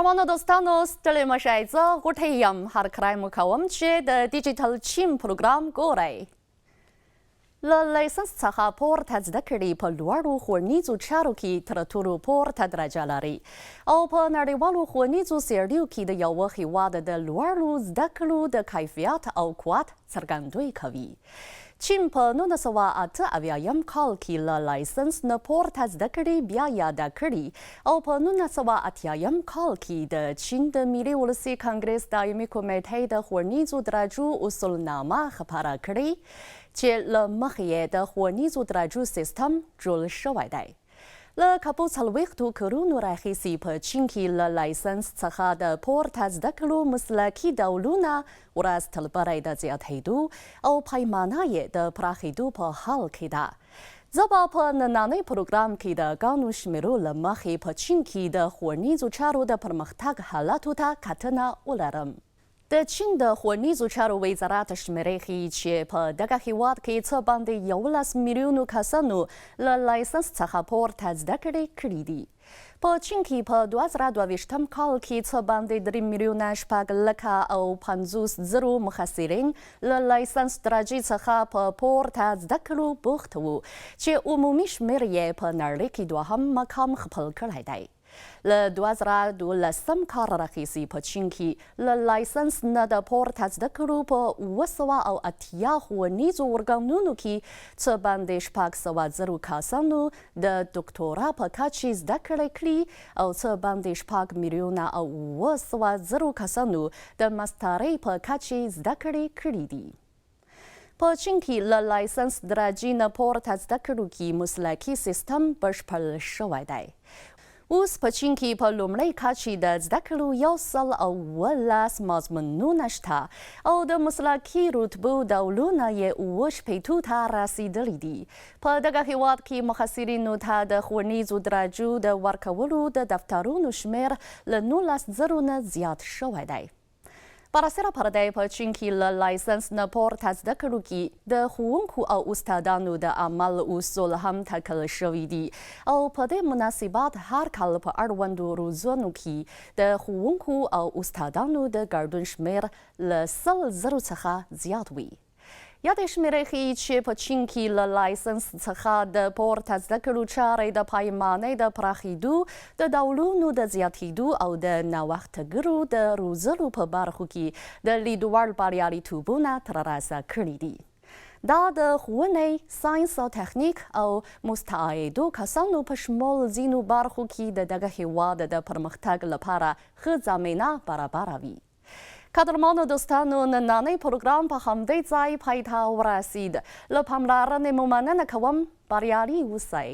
قدرمانو دوستانو ستړي مشئ زه غوټۍ یم هر کلی مو کوم چې د ډیجیټل چین پروګرام ګورئ له ليسانس څخه پورته زده کړې په لوړو ښوونیزو چارو کې تر ټولو پورته درجه لري او په نړیوالو ښوونیزو څېړنیو کې د یوه هېواد د لوړو زده کړو د کیفیت او قوت څرګندوی کوي چین په 1988 کال کې له لایسنس نه پورته زده کړې بیا یاده کړي او په 1980 کال کې د چین د ملي ولسي کانګرس دایمي کمیټې د ښوونیزو درجو اصولنامه خپاره کړې چې له مخې یې د ښوونیزو درجو سیستم جوړ شوی دی له کابو څلوېښتو کلونو راهیسې په چین کې له لایسنس څخه د پورته زده کړو مسلکي ډولونه ورځ تر بلې د زیاتېدو او پیمانه یې د پراخېدو په حال کې ده زه به په نننۍ پروګرام کې د ګڼو شمېرو له مخې په چین کې د ښوونیزو چارو د پرمختګ حالاتو ته کتنه ولرم د چین د ښوونیزو چارو وزارت شمېرې ښیي چې په دغه هېواد کې څه باندې 11 میلیونو کسانو له لایسنس څخه پورته زده کړې کړي دي په چین کې په 2022 کال کې څه باندې 3 میلیونه 6 لکه او 50 زرو محصلین له لایسنس درجې څخه په پورته زده کړو بوخت وو چې عمومي شمېر یې په نړۍ کې دوهم مقام خپل کړی دی له 2012 کال راهیسې په چین کې له لایسنس نه د پورته زده کړو په 280 ښوونیزو ارګانونو کې څه باندې 600 زرو کسانو د ډاکټورا په کچې زده کړې کړي او څه باندې 6 میلیونه او 900 زرو کسانو د ماسترۍ په کچې زده کړې کړي دي په چین کې له لایسنس درجې نه پورته زده کړو کې مسلکي سیستم بشپړ شوی دی اوس په چین کې په لومړۍ کچې د زده کړو 118 مضمونونه شته او د مسلکي رتبو ډولونه یې 80 ته رسیدلي دي په دغه هېواد کې محصلینو ته د ښوونیزو درجو د ورکولو د دفترونو شمېر له 19 زرو نه زیات شوی دی پراسره پرده په چین کې له لایسنس نه پورته زده کړو کې د ښوونکو او استادانو د عمل اصول هم ټاکل شوي دي او په دې مناسبت هر کال په اړوندو روزنو کې د ښوونکو او استادانو د ګډون شمېر له 100 زرو څخه زیات وي یادې شمېرې ښیي چې په چین کې له لایسنس څخه د پورته زده کړو چارې د پیمانې د پراخېدو د ډولونو د زیاتېدو او د نوښتګرو د روزلو په برخو کې د لیدوړ بریالیتوبونه ترلاسه کړي دي دا د ښوونې ساینس او تخنیک او مستعدو کسانو په شمول ځینو برخو کې د دغه هېواد د پرمختګ لپاره ښه زمینه برابروي قدرمانو دوستانو نننۍ پروګرام په همدې ځای پای ته ورسید له پاملرنې مو مننه کوم بریالي اوسئ